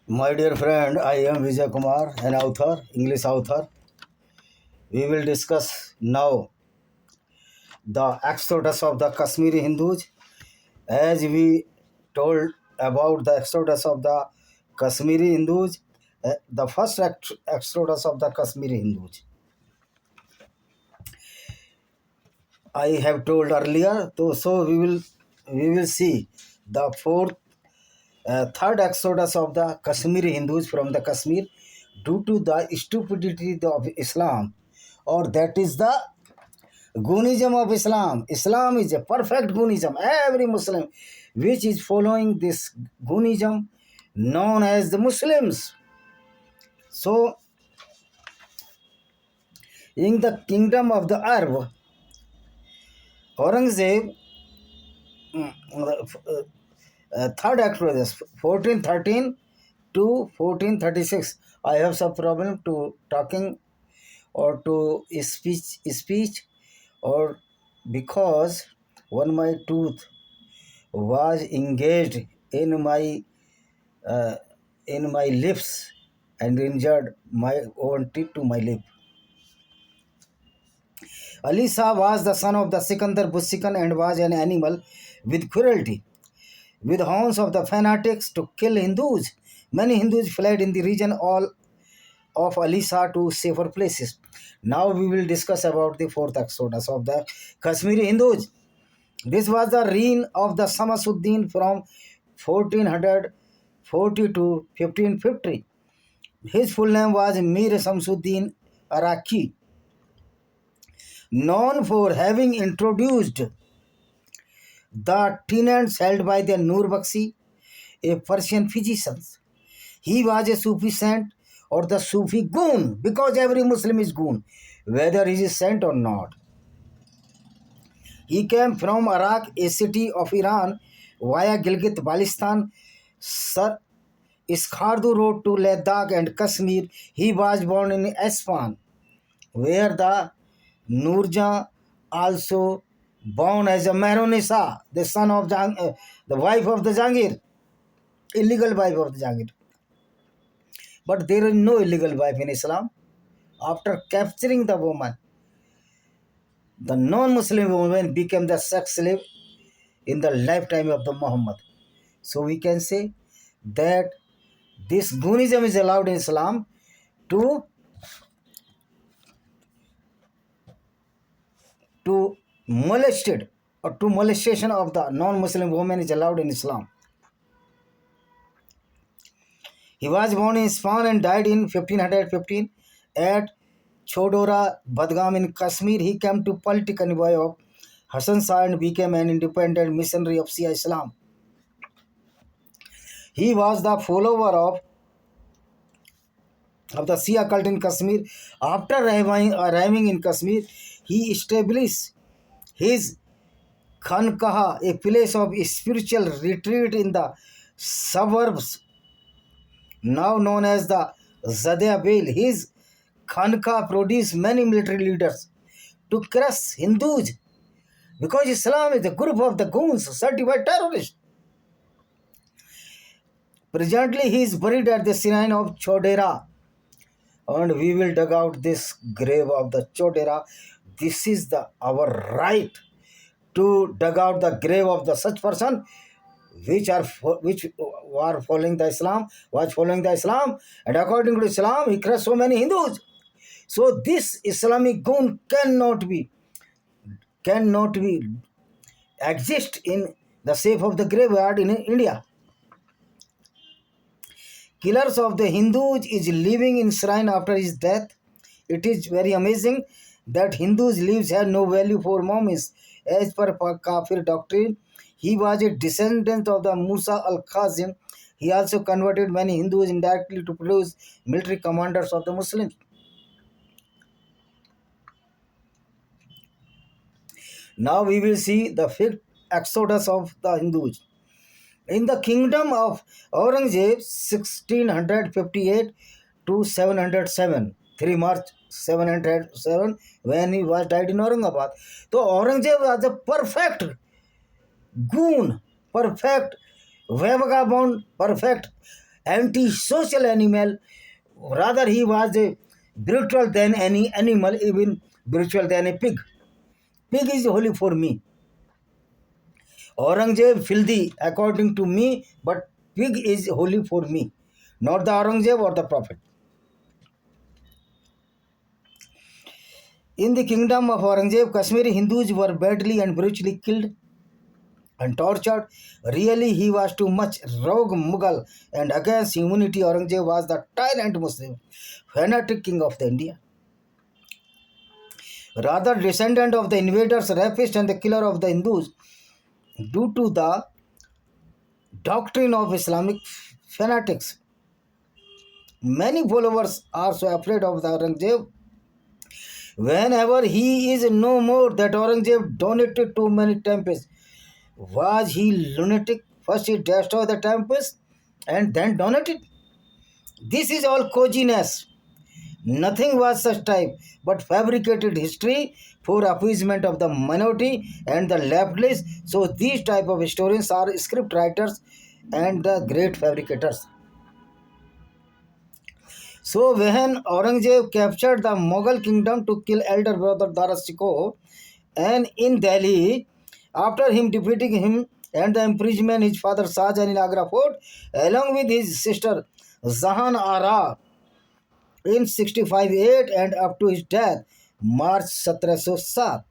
My dear friend, I am Vijay Kumar, an author, English author. We will discuss now the exodus of the Kashmiri Hindus. As we told about the exodus of the Kashmiri Hindus, the first exodus of the Kashmiri Hindus. I have told earlier, so we will see the third exodus of the Kashmiri Hindus from the Kashmir due to the stupidity of Islam, or that is the Gunism of Islam. Islam is a perfect Gunism. Every Muslim which is following this Gunism known as the Muslims. So, in the kingdom of the Arab, Aurangzeb, third exodus, 1413 to 1436. I have some problem to talking or to speech or because one my tooth was engaged uh, in my lips and injured my own teeth to my lip. Ali Shah was the son of the Sikandar Busikan and was an animal with cruelty, with horns of the fanatics to kill Hindus. Many Hindus fled in the region all of Ali Shah to safer places. Now we will discuss about the fourth exodus of the Kashmiri Hindus. This was the reign of the Samasuddin from 1440 to 1550. His full name was Mir Samsuddin Araki, known for having introduced the tenets held by the Nur Bakshi, a Persian physician. He was a Sufi saint or the Sufi goon, because every Muslim is goon, whether he is saint or not. He came from Iraq, a city of Iran, via Gilgit Baltistan, Sir Iskardu road to Ladakh and Kashmir. He was born in Esfahan, where the Nurjan also born as a Mehrunisa, the son of the wife of the Jahangir, illegal wife of the Jahangir. But there is no illegal wife in Islam. After capturing the woman, the non-Muslim woman became the sex slave in the lifetime of the Muhammad. So we can say that this Gunism is allowed in Islam to molested or to molestation of the non-Muslim woman is allowed in Islam. He was born in Isfahan and died in 1515 at Chodora, Badgam in Kashmir. He came to political envoy of Hassan Shah and became an independent missionary of Shia Islam. He was the follower of the Shia cult in Kashmir. After arriving in Kashmir, he established his Khankaha, a place of spiritual retreat in the suburbs now known as the Zadeh Bale. His Khanka produced many military leaders to crush Hindus because Islam is a group of the goons, certified terrorists. Presently, he is buried at the shrine of Chodera, and we will dig out this grave of the Chodera. This is our right to dig out the grave of the such person which were following the Islam, was following the Islam, and according to Islam, he crushed so many Hindus. So this Islamic goon cannot be exist in the shape of the graveyard in India. Killers of the Hindus is living in shrine after his death. It is very amazing that Hindus' lives have no value for mummies. As per Kafir doctrine, he was a descendant of the Musa al-Kazim. He also converted many Hindus indirectly to produce military commanders of the Muslims. Now we will see the fifth exodus of the Hindus. In the kingdom of Aurangzeb, 1658 to 707, 3 March 707, when he was died in Aurangabad. So Aurangzeb was a perfect goon, perfect vagabond, perfect anti-social animal. Rather, he was brutal than any animal, even brutal than a pig. Pig is holy for me. Aurangzeb filthy according to me, but pig is holy for me, not the Aurangzeb or the Prophet. In the kingdom of Aurangzeb, Kashmiri Hindus were badly and brutally killed and tortured. Really, he was too much rogue Mughal and against humanity. Aurangzeb was the tyrant Muslim, fanatic king of the India. Rather, descendant of the invaders, rapist, and the killer of the Hindus, due to the doctrine of Islamic fanatics. Many followers are so afraid of the Aurangzeb. Whenever he is no more, that Aurangzeb donated too many temples. Was he lunatic? First he destroyed the temples and then donated. This is all coziness. Nothing was such type, but fabricated history for appeasement of the minority and the leftless. So these type of historians are script writers and the great fabricators. So when Aurangzeb captured the Mughal kingdom to kill elder brother Dara Shikoh, and in Delhi, after him defeating him and the imprisonment his father Shahjahan in Agra fort, along with his sister Zahan Ara in 65-8 and up to his death, March 1707.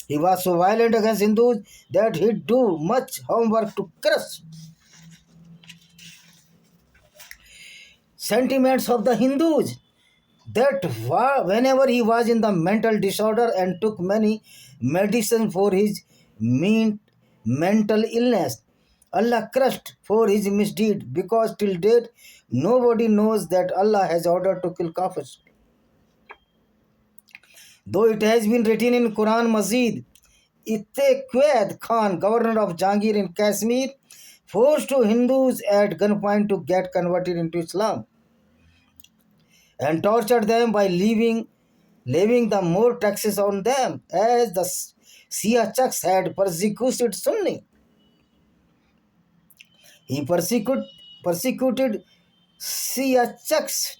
He was so violent against Hindus that he do much homework to crush sentiments of the Hindus. That whenever he was in the mental disorder and took many medicine for his mental illness, Allah crushed for his misdeed, because till date nobody knows that Allah has ordered to kill Kafirs. Though it has been written in Quran Mazid, Itte Khan, governor of Jahangir in Kashmir, forced to Hindus at gunpoint to get converted into Islam and tortured them by levying the more taxes on them, as the Siachax had persecuted Sunni. He persecuted Siachax,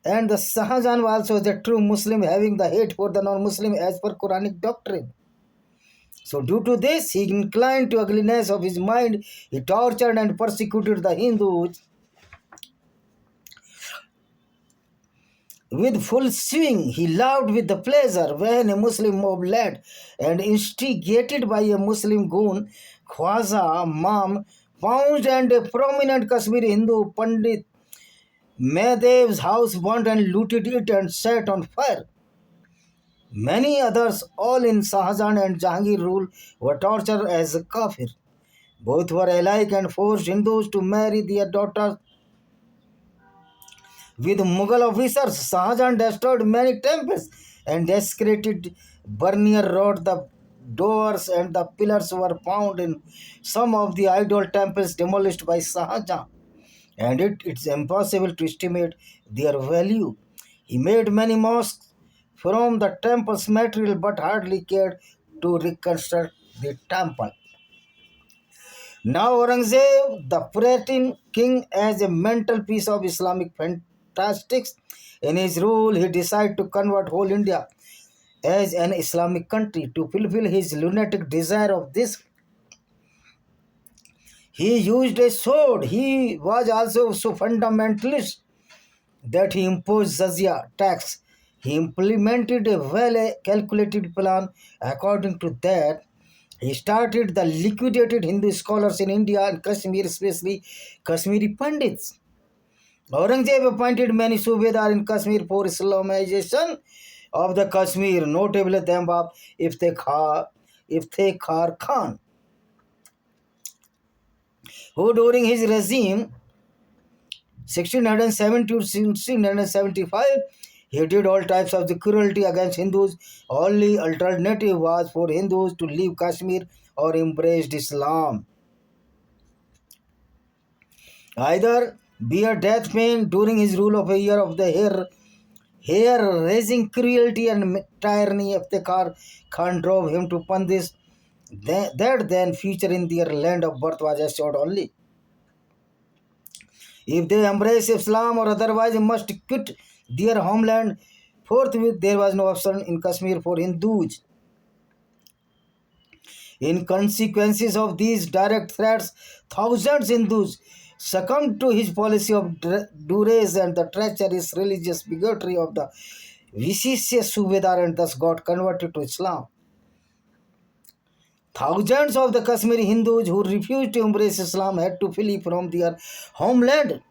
and the Shahjahan was also the true Muslim, having the hate for the non-Muslim as per Quranic doctrine. So due to this, he inclined to ugliness of his mind. He tortured and persecuted the Hindus with full swing. He laughed with the pleasure when a Muslim mob led and instigated by a Muslim goon, Khwaja Mam, pounced and a prominent Kashmiri Hindu Pandit Mehadev's house, burnt and looted it and set on fire. Many others, all in Shahjahan and Jahangir rule, were tortured as kafir. Both were alike and forced Hindus to marry their daughters with Mughal officers. Shahjahan destroyed many temples and desecrated Barnier Road. The doors and the pillars were found in some of the idol temples demolished by Shahjahan, and it's impossible to estimate their value. He made many mosques from the temple's material but hardly cared to reconstruct the temple. Now Aurangzeb, the Puritan king, as a mental piece of Islamic fantastics. In his rule, he decided to convert whole India as an Islamic country. To fulfill his lunatic desire of this, he used a sword. He was also so fundamentalist that he imposed jizya tax. He implemented a well-calculated plan. According to that, he started the liquidated Hindu scholars in India and Kashmir, especially Kashmiri Pandits. Aurangzeb appointed many Subedar in Kashmir for Islamization of the Kashmir, notably Dambab Iftekhar Khan, who during his regime 1670 to 1675, he did all types of the cruelty against Hindus. Only alternative was for Hindus to leave Kashmir or embrace Islam. Either bear death pain during his rule of a year of the hair-raising cruelty and tyranny. Iftekhar Khan drove him to Pandis. That then future in their land of birth was assured only. If they embrace Islam or otherwise must quit their homeland forthwith. There was no option in Kashmir for Hindus. In consequences of these direct threats, thousands Hindus succumbed to his policy of duress and the treacherous religious bigotry of the vicious Subedar, and thus got converted to Islam. Thousands of the Kashmiri Hindus who refused to embrace Islam had to flee from their homeland.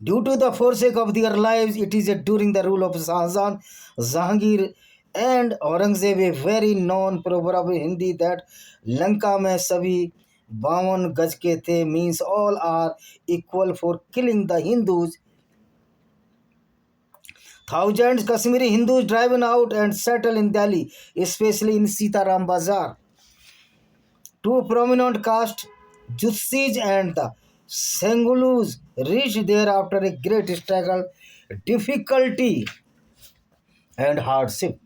Due to the forsake of their lives, it is during the rule of Shahjahan, Jahangir and Aurangzeb, a very known proverb in Hindi that Lanka mein sabhi 52 gaj ke the, means all are equal for killing the Hindus. Thousands Kashmiri Hindus driven out and settled in Delhi, especially in Sitaram Bazar. Two prominent castes, Jutsis and the Sengulus, reached there after a great struggle, difficulty, and hardship.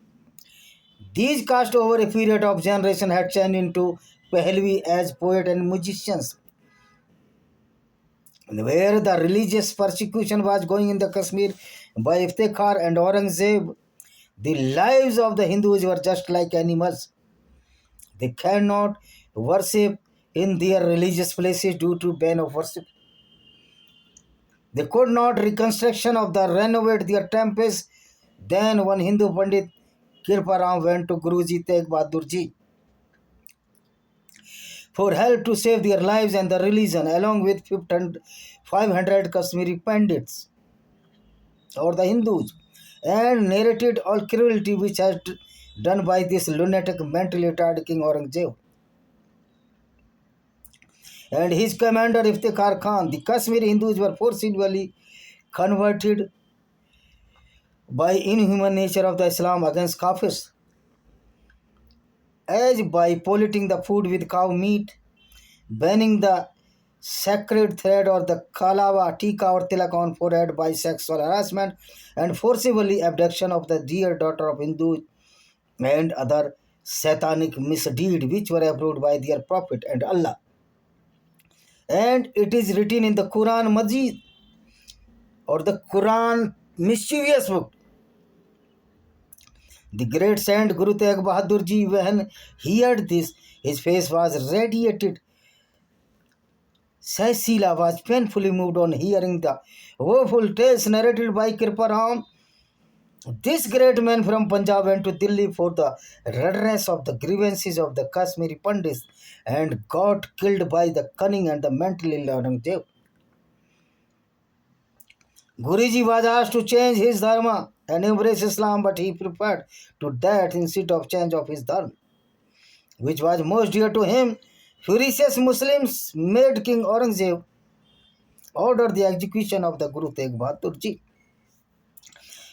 These castes over a period of generation had changed into Pahlavi as poets and musicians. Where the religious persecution was going in the Kashmir by Iftikhar and Aurangzeb, the lives of the Hindus were just like animals. They cannot worship in their religious places due to ban of worship. They could not reconstruction of the renovate their temples. Then one Hindu Pandit Kirparam went to Guruji Tegh Bahadur Ji for help to save their lives and the religion, along with 500 Kashmiri Pandits or the Hindus, and narrated all cruelty which has done by this lunatic mentally retarded King Aurangzeb and his commander Iftikhar Khan. The Kashmiri Hindus were forcibly converted by inhuman nature of the Islam against Kafirs, as by polluting the food with cow meat, banning the sacred thread or the kalawa, tika or tilak on forehead by sexual harassment, and forcibly abduction of the dear daughter of Hindus, and other satanic misdeeds which were approved by their Prophet and Allah. And it is written in the Quran Majid or the Quran mischievous book. The great saint Guru Tegh Bahadur Ji, when he heard this, his face was radiated. Saisila was painfully moved on hearing the woeful tales narrated by Kirparam. This great man from Punjab went to Delhi for the redress of the grievances of the Kashmiri Pandits and got killed by the cunning and the mentally Aurangzeb. Guruji was asked to change his dharma and embrace Islam, but he preferred to that instead of change of his dharma, which was most dear to him. Furious Muslims made King Aurangzeb order the execution of the Guru Tegh Bahadur Ji.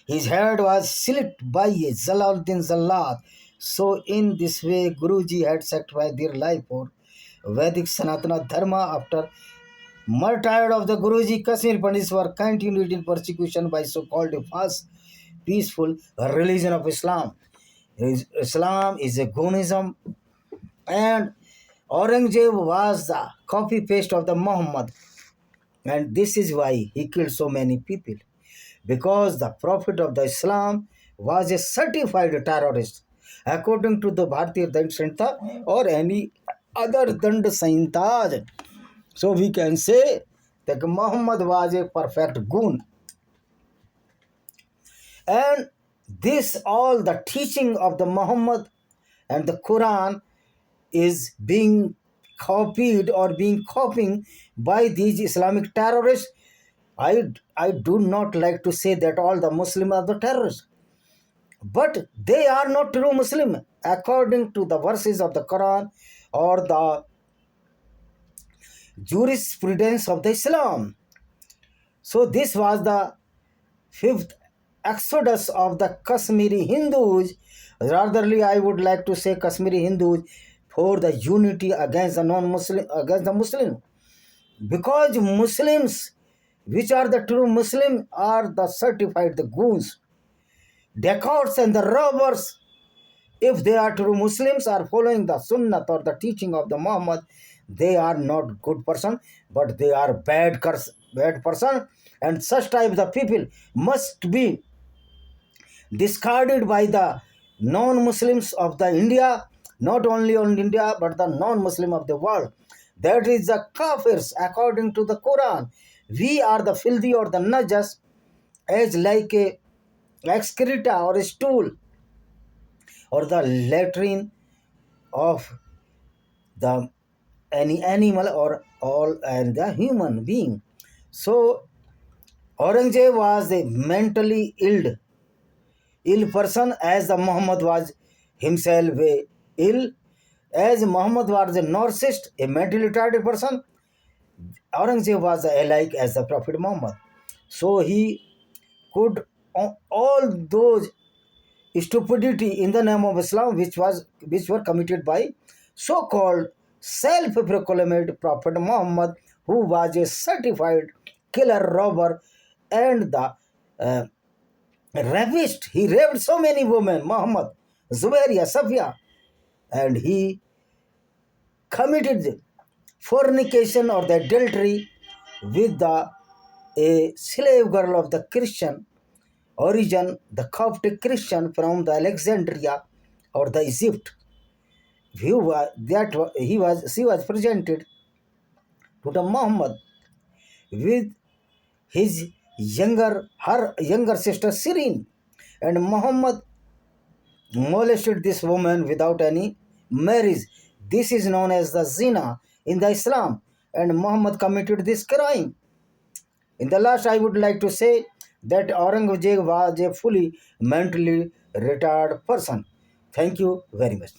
His head was slit by a Jalaluddin Zallad. So in this way, Guruji had sacrificed their life for Vedic Sanatana Dharma. After martyred of the Guruji, Kashmir Pandits were continued in persecution by so-called false, peaceful religion of Islam. Islam is a Gunism, and Aurangzeb was the copy-paste of the Muhammad. And this is why he killed so many people. Because the Prophet of the Islam was a certified terrorist, according to the Bharatiya Dand Sanhita or any other Dand Sanhitas. So we can say that Muhammad was a perfect goon. And this all the teaching of the Muhammad and the Quran is being copied or being copying by these Islamic terrorists. I do not like to say that all the Muslims are the terrorists, but they are not true Muslim according to the verses of the Quran or the jurisprudence of the Islam. So this was the fifth exodus of the Kashmiri Hindus. Ratherly, I would like to say Kashmiri Hindus for the unity against the non-Muslim, against the Muslim, because Muslims, which are the true Muslim, are the certified the goons, dacoits and the robbers. If they are true Muslims or following the Sunnah or the teaching of the Muhammad, they are not good person, but they are bad person, and such type of people must be discarded by the non-Muslims of the India, not only on India, but the non-Muslim of the world. That is the kafirs, according to the Quran. We are the filthy or the najas, as like a excreta or a stool or the latrine of the any animal or all and the human being. So Aurangzeb was a mentally ill person, as the Muhammad was himself a ill. As Muhammad was a narcissist, a mentally retarded person, Aurangzeb was alike as the Prophet Muhammad. So he could all those stupidity in the name of Islam which were committed by so-called self-proclaimed Prophet Muhammad, who was a certified killer, robber, and the uh, rapist. He raped so many women, Muhammad, Zubairiya, Safia, and he committed fornication or the adultery with a slave girl of the Christian origin, the Coptic Christian from the Alexandria or the Egypt. She was presented to the Muhammad with her younger sister Sirin, and Muhammad molested this woman without any marriage. This is known as the zina in the Islam, and Muhammad committed this crime. In the last, I would like to say that Aurangzeb was a fully mentally retarded person. Thank you very much.